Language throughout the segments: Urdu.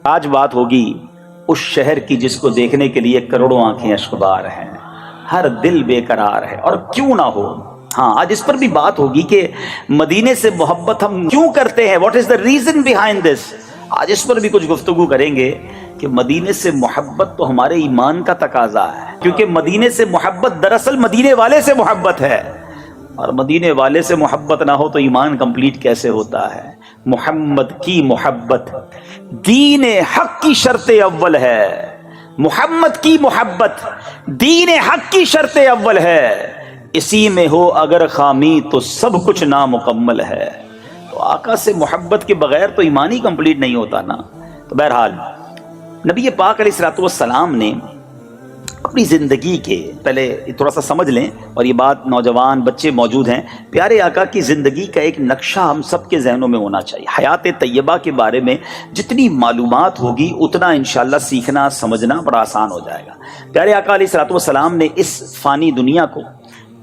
آج بات ہوگی اس شہر کی جس کو دیکھنے کے لیے کروڑوں آنکھیں اشکبار ہیں، ہر دل بے قرار ہے، اور کیوں نہ ہو۔ ہاں، آج اس پر بھی بات ہوگی کہ مدینے سے محبت ہم کیوں کرتے ہیں، what is the reason behind this. آج اس پر بھی کچھ گفتگو کریں گے کہ مدینے سے محبت تو ہمارے ایمان کا تقاضا ہے، کیونکہ مدینے سے محبت دراصل مدینے والے سے محبت ہے، اور مدینے والے سے محبت نہ ہو تو ایمان کمپلیٹ کیسے ہوتا ہے۔ محمد کی محبت دین حق کی شرط اول ہے، محمد کی محبت دین حق کی شرط اول ہے، اسی میں ہو اگر خامی تو سب کچھ نامکمل ہے۔ تو آقا سے محبت کے بغیر تو ایمان ہی کمپلیٹ نہیں ہوتا نا۔ تو بہرحال نبی پاک علیہ الصلوۃ والسلام نے اپنی زندگی کے، پہلے تھوڑا سا سمجھ لیں، اور یہ بات نوجوان بچے موجود ہیں، پیارے آقا کی زندگی کا ایک نقشہ ہم سب کے ذہنوں میں ہونا چاہیے۔ حیات طیبہ کے بارے میں جتنی معلومات ہوگی اتنا انشاءاللہ سیکھنا سمجھنا بڑا آسان ہو جائے گا۔ پیارے آقا علیہ الصلوۃ والسلام نے اس فانی دنیا کو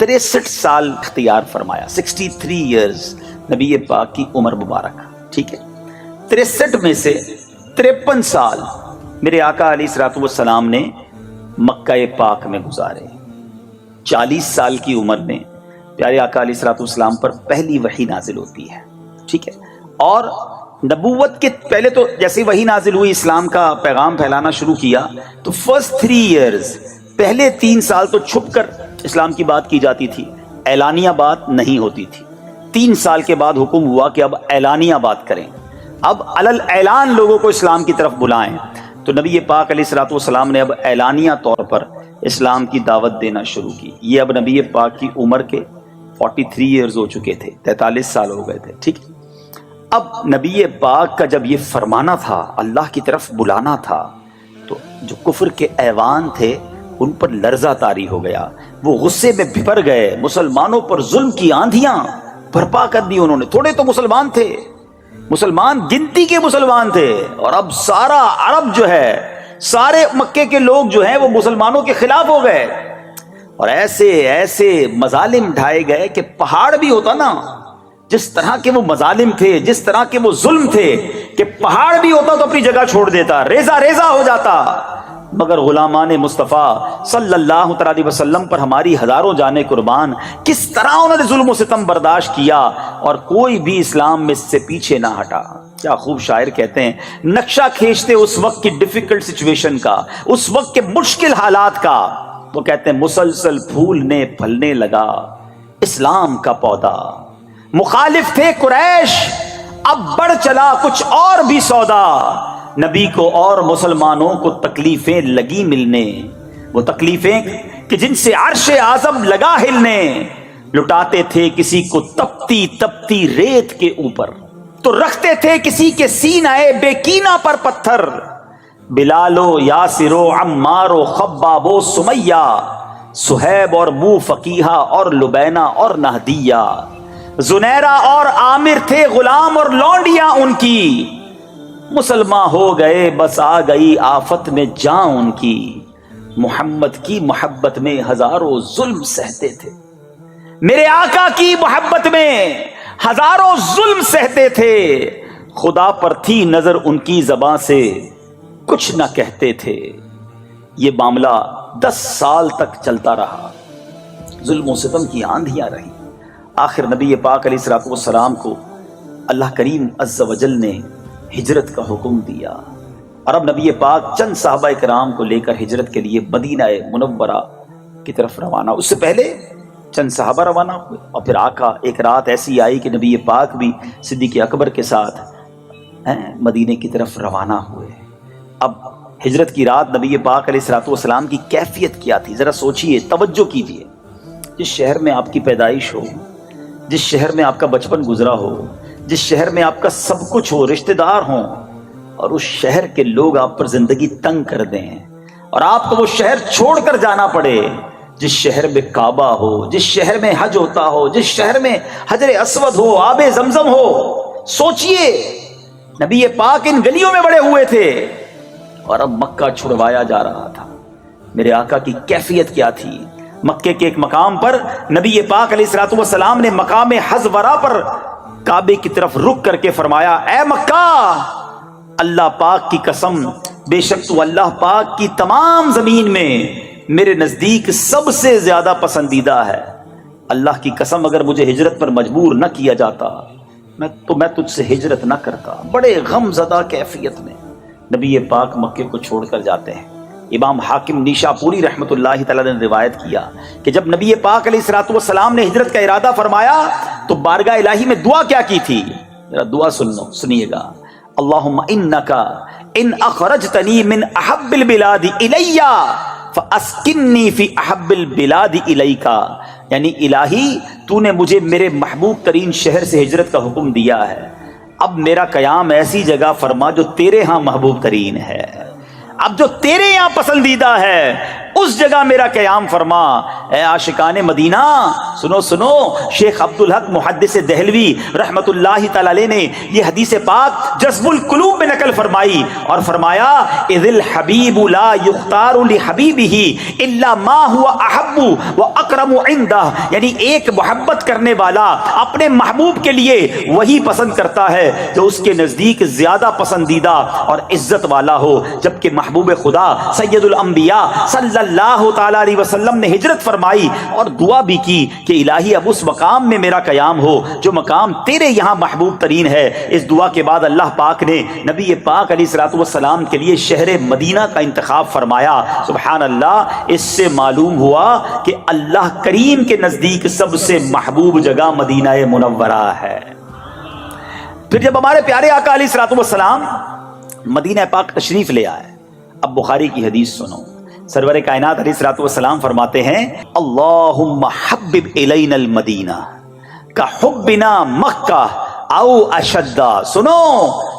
63 سال اختیار فرمایا، 63 ایئرز نبی پاک کی عمر مبارک، ٹھیک ہے۔ 63 میں سے 53 سال میرے آقا علیہ الصلوۃ والسلام نے مکہ پاک میں گزارے۔ 40 سال کی عمر میں پیارے آقا علیہ الصلوۃ والسلام پر پہلی وحی نازل ہوتی ہے، ٹھیک ہے۔ اور نبوت کے پہلے تو جیسے وحی نازل ہوئی، اسلام کا پیغام پھیلانا شروع کیا، تو فرسٹ 3 ایئرز، پہلے 3 سال تو چھپ کر اسلام کی بات کی جاتی تھی، اعلانیہ بات نہیں ہوتی تھی۔ 3 سال کے بعد حکم ہوا کہ اب اعلانیہ بات کریں، اب علل اعلان لوگوں کو اسلام کی طرف بلائیں۔ تو نبی پاک علیہ الصلوۃ والسلام نے اب اعلانیہ طور پر اسلام کی دعوت دینا شروع کی۔ یہ اب نبی پاک کی عمر کے 43 ایئرز ہو چکے تھے، 43 سال ہو گئے تھے، ٹھیک۔ اب نبی پاک کا جب یہ فرمانا تھا، اللہ کی طرف بلانا تھا، تو جو کفر کے ایوان تھے ان پر لرزہ طاری ہو گیا، وہ غصے میں بھر گئے، مسلمانوں پر ظلم کی آندھیاں برپا کر دی انہوں نے۔ تھوڑے تو مسلمان تھے، مسلمان گنتی کے مسلمان تھے، اور اب سارا عرب جو ہے، سارے مکے کے لوگ جو ہیں وہ مسلمانوں کے خلاف ہو گئے، اور ایسے ایسے مظالم ڈھائے گئے کہ پہاڑ بھی ہوتا نا، جس طرح کے وہ مظالم تھے، جس طرح کے وہ ظلم تھے، کہ پہاڑ بھی ہوتا تو اپنی جگہ چھوڑ دیتا، ریزہ ریزہ ہو جاتا، مگر غلامان مصطفیٰ صلی اللہ علیہ وسلم پر ہماری ہزاروں جانیں قربان، کس طرح انہوں نے ظلم و ستم برداشت کیا، اور کوئی بھی اسلام میں اس سے پیچھے نہ ہٹا۔ کیا خوب شاعر کہتے ہیں، نقشہ کھینچتے اس وقت کی ڈیفیکلٹ سچویشن کا، اس وقت کے مشکل حالات کا، وہ کہتے ہیں مسلسل پھولنے پھلنے لگا اسلام کا پودا، مخالف تھے قریش اب بڑھ چلا کچھ اور بھی سودا، نبی کو اور مسلمانوں کو تکلیفیں لگی ملنے، وہ تکلیفیں کہ جن سے عرش اعظم لگا ہلنے، لٹاتے تھے کسی کو تپتی تپتی ریت کے اوپر، تو رکھتے تھے کسی کے سینہ بے کینہ پر پتھر، بلالو یاسرو عمارو خبابو سمیہ، صہیب اور بو فقیہہ اور لبینہ اور نہدیہ، زنیرہ اور عامر تھے غلام اور لونڈیاں ان کی، مسلمان ہو گئے بس آ گئی آفت میں جان ان کی، محمد کی محبت میں ہزاروں ظلم سہتے تھے، میرے آقا کی محبت میں ہزاروں ظلم سہتے تھے، خدا پر تھی نظر ان کی زباں سے کچھ نہ کہتے تھے۔ یہ معاملہ 10 سال تک چلتا رہا، ظلم و ستم کی آندھیاں رہی۔ آخر نبی پاک علیہ الصلوۃ والسلام کو اللہ کریم عز و جل نے ہجرت کا حکم دیا، اور اب نبی پاک چند صحابہ کرام کو لے کر ہجرت کے لیے مدینہ منورہ کی طرف روانہ۔ اس سے پہلے چند صحابہ روانہ ہوئے، اور پھر آقا ایک رات ایسی آئی کہ نبی پاک بھی صدیق اکبر کے ساتھ مدینے کی طرف روانہ ہوئے۔ اب ہجرت کی رات نبی پاک علیہ الصلوۃ والسلام کی کیفیت کیا تھی، ذرا سوچئے، توجہ کیجئے۔ جس شہر میں آپ کی پیدائش ہو، جس شہر میں آپ کا بچپن گزرا ہو، جس شہر میں آپ کا سب کچھ ہو، رشتہ دار ہوں، اور اس شہر کے لوگ آپ پر زندگی تنگ کر دیں، اور آپ کو وہ شہر چھوڑ کر جانا پڑے، جس شہر میں کعبہ ہو، جس شہر میں حج ہوتا ہو، جس شہر میں حجر اسود ہو، آب زمزم ہو، سوچئے نبی پاک ان گلیوں میں بڑے ہوئے تھے، اور اب مکہ چھڑوایا جا رہا تھا۔ میرے آقا کی کیفیت کیا تھی؟ مکے کے ایک مقام پر نبی پاک علیہ الصلوۃ والسلام نے مقام حزورہ پر کعبے کی طرف رک کر کے فرمایا، اے مکہ اللہ پاک کی قسم، بے شک تو اللہ پاک کی تمام زمین میں میرے نزدیک سب سے زیادہ پسندیدہ ہے۔ اللہ کی قسم اگر مجھے ہجرت پر مجبور نہ کیا جاتا تو میں تجھ سے ہجرت نہ کرتا۔ بڑے غم زدہ کیفیت میں نبی پاک مکے کو چھوڑ کر جاتے ہیں۔ امام حاکم نیشاپوری رحمۃ اللہ تعالی نے روایت کیا کہ جب نبی پاک علیہ الصلوۃ والسلام نے ہجرت کا ارادہ فرمایا تو بارگاہ الہی میں دعا کیا کی تھی؟ ذرا دعا سنیے گا۔ اللہم انکا ان اخرجتنی من احب البلاد الی فاسکنی فی احب البلاد الیکا، یعنی الہی تو نے مجھے میرے محبوب ترین شہر سے ہجرت کا حکم دیا ہے، اب میرا قیام ایسی جگہ فرما جو تیرے ہاں محبوب ترین ہے، اب جو تیرے یہاں پسندیدہ ہے اس جگہ میرا قیام فرما۔ اے عاشقان مدینہ سنو سنو، شیخ عبدالحق محدث دہلوی رحمت اللہ تعالی علیہ نے یہ حدیث پاک جذب القلوب میں نقل فرمائی اور فرمایا اذ الحبیب لا یختار لحبیبہ الا ما هو احب واکرم عنده، یعنی ایک محبت کرنے والا اپنے محبوب کے لیے وہی پسند کرتا ہے جو اس کے نزدیک زیادہ پسندیدہ اور عزت والا ہو، جبکہ محبوب خدا سید الانبیاء صلی اللہ تعالی علیہ وسلم نے ہجرت فرمائی اور دعا بھی کی کہ الہی اب اس مقام میں میرا قیام ہو جو مقام تیرے یہاں محبوب ترین ہے۔ اس دعا کے بعد اللہ پاک نے نبی پاک علیہ الصلوۃ والسلام کے لیے شہر مدینہ کا انتخاب فرمایا۔ سبحان اللہ، اس سے معلوم ہوا کہ اللہ کریم کے نزدیک سب سے محبوب جگہ مدینہ منورہ ہے۔ پھر جب ہمارے پیارے آقا علیہ الصلوۃ والسلام مدینہ پاک تشریف لے آئے، اب بخاری کی حدیث سنو، سرور کائنات علیہ الصلوۃ والسلام فرماتے ہیں اللہم حبب الینا المدینہ کحبنا مکہ او اشدہ۔ سنو،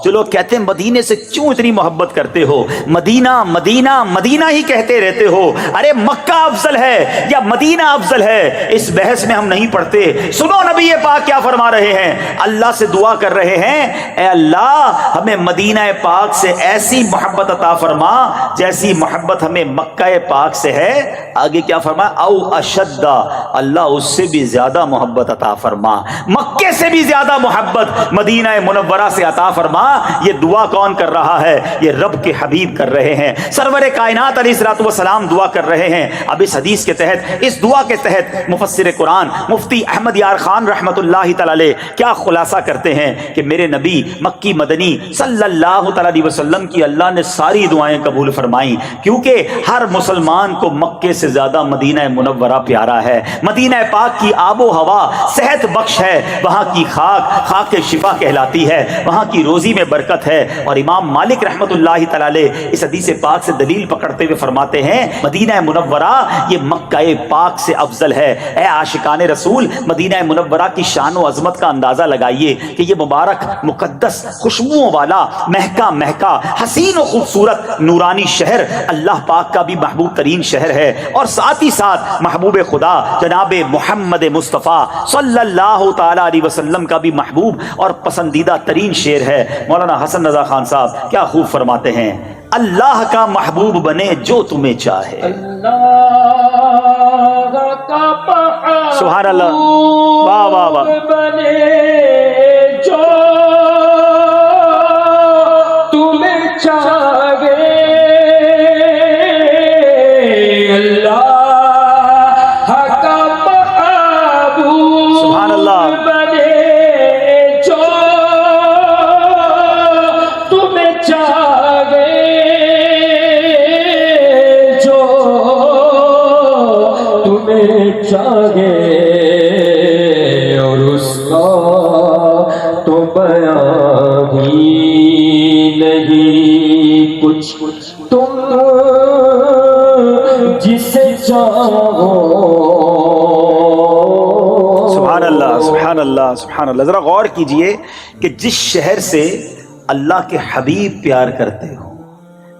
جو لوگ کہتے ہیں مدینے سے کیوں اتنی محبت کرتے ہو، مدینہ مدینہ مدینہ ہی کہتے رہتے ہو، ارے مکہ افضل ہے یا مدینہ افضل ہے، اس بحث میں ہم نہیں پڑتے۔ سنو نبی پاک کیا فرما رہے ہیں، اللہ سے دعا کر رہے ہیں اے اللہ ہمیں مدینہ پاک سے ایسی محبت عطا فرما جیسی محبت ہمیں مکہ پاک سے ہے۔ آگے کیا فرما، او اشدہ، اللہ اس سے بھی زیادہ محبت عطا فرما، مکے سے بھی زیادہ محبت مدینہ منورہ سے عطا فرما۔ یہ دعا کون کر رہا ہے؟ یہ رب کے حبیب کر رہے ہیں، سرور کائنات علیہ الصلوۃ والسلام دعا کر رہے ہیں۔ اب اس حدیث کے تحت، اس دعا کے تحت مفسر قرآن مفتی احمد یار خان رحمت اللہ تعالی علیہ کیا خلاصہ کرتے ہیں کہ میرے نبی مکی مدنی صلی اللہ تعالی علیہ وسلم کی اللہ نے ساری دعائیں قبول فرمائیں، کیونکہ ہر مسلمان کو مکے سے زیادہ مدینہ منورہ پیارا ہے۔ مدینہ پاک کی آب و ہوا صحت بخش ہے، وہاں کی خاک شفا کہلاتی ہے، وہاں کی روزی میں برکت ہے۔ اور امام مالک رحمت اللہ تعالی علیہ اس حدیث پاک سے دلیل پکڑتے ہوئے فرماتے ہیں مدینہ منورہ یہ مکہ پاک سے افضل ہے۔ اے عاشقان رسول، مدینہ منورہ کی شان و عظمت کا اندازہ لگائیے کہ یہ مبارک مقدس خوشبوؤں والا مہکا حسین و خوبصورت نورانی شہر اللہ پاک کا بھی محبوب ترین شہر ہے، اور ساتھ ہی ساتھ محبوب خدا جناب محمد مصطفیٰ صلی اللہ تعالی علیہ وسلم کا بھی محبوب اور پسندیدہ ترین شعر ہے۔ مولانا حسن رضا خان صاحب کیا خوب فرماتے ہیں، اللہ کا محبوب بنے جو تمہیں چاہے، اللہ کا محبوب سبحان اللہ، واہ واہ واہ، بنے جو تمہیں چاہے، اللہ کا محبوب سبحان اللہ، چاہے اور اس کا تو بیان ہی نہیں کچھ، تم جسے چاہو۔ سبحان اللہ سبحان اللہ سبحان اللہ۔ ذرا غور کیجئے کہ جس شہر سے اللہ کے حبیب پیار کرتے ہو،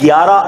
11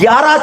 11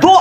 2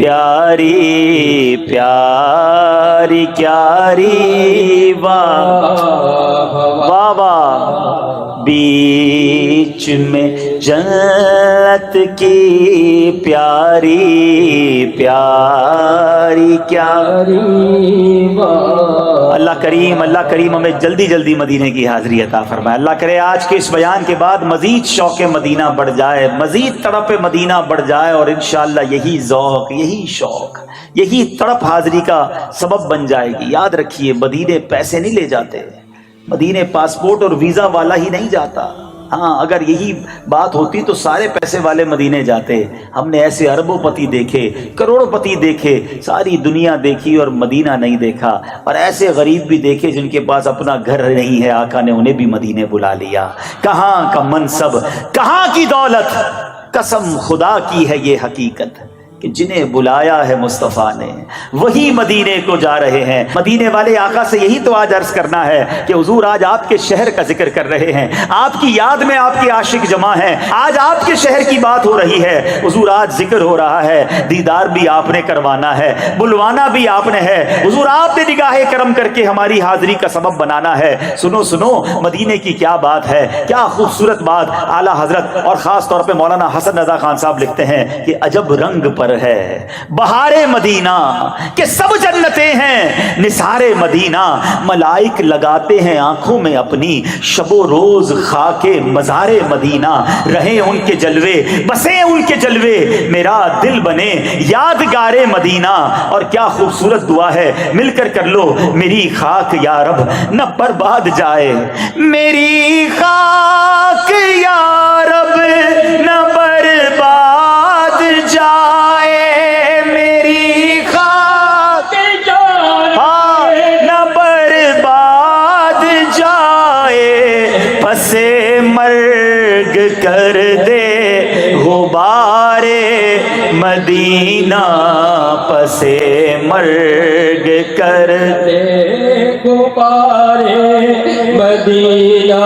پیاری پیاری کیاری واہ واہ، بیچ میں جنت کی پیاری پیاری کیاری۔ اللہ کریم ہمیں جلدی جلدی مدینے کی حاضری عطا فرمائے۔ اللہ کرے آج کے اس بیان کے بعد مزید شوق مدینہ بڑھ جائے، مزید تڑپ مدینہ بڑھ جائے، اور انشاءاللہ یہی ذوق، یہی شوق، یہی تڑپ حاضری کا سبب بن جائے گی۔ یاد رکھیے مدینے پیسے نہیں لے جاتے، مدینے پاسپورٹ اور ویزا والا ہی نہیں جاتا۔ ہاں اگر یہی بات ہوتی تو سارے پیسے والے مدینے جاتے۔ ہم نے ایسے اربوں پتی دیکھے، کروڑوں پتی دیکھے، ساری دنیا دیکھی اور مدینہ نہیں دیکھا، اور ایسے غریب بھی دیکھے جن کے پاس اپنا گھر نہیں ہے، آقا نے انہیں بھی مدینے بلا لیا۔ کہاں کا منصب، کہاں کی دولت، قسم خدا کی ہے یہ حقیقت کہ جنہیں بلایا ہے مصطفیٰ نے وہی مدینے کو جا رہے ہیں۔ مدینے والے آقا سے یہی تو آج عرض کرنا ہے کہ حضور آج آپ کے شہر کا ذکر کر رہے ہیں، آپ کی یاد میں آپ کے عاشق جمع ہیں، آج آپ کے شہر کی بات ہو رہی ہے، حضور آج ذکر ہو رہا ہے، دیدار بھی آپ نے کروانا ہے، بلوانا بھی آپ نے ہے، حضور آپ نے نگاہ کرم کر کے ہماری حاضری کا سبب بنانا ہے۔ سنو سنو مدینے کی کیا بات ہے، کیا خوبصورت بات۔ اعلیٰ حضرت اور خاص طور پہ مولانا حسن رضا خان صاحب لکھتے ہیں کہ عجب رنگ پر ہے بہار مدینہ کہ سب جنتیں ہیں نثار مدینہ، ملائک لگاتے ہیں آنکھوں میں اپنی، شب و روز خاک مزار مدینہ، رہیں ان کے جلوے بسیں ان کے جلوے، میرا دل بنے یادگار مدینہ۔ اور کیا خوبصورت دعا ہے، مل کر کر لو، میری خاک یا رب نہ برباد جائے، میری خاک یا رب نہ برباد جائے، میری خاک نہ برباد جائے، پس مرگ کر دے غبار مدینہ، پس مرگ کر دے غبار مدینہ،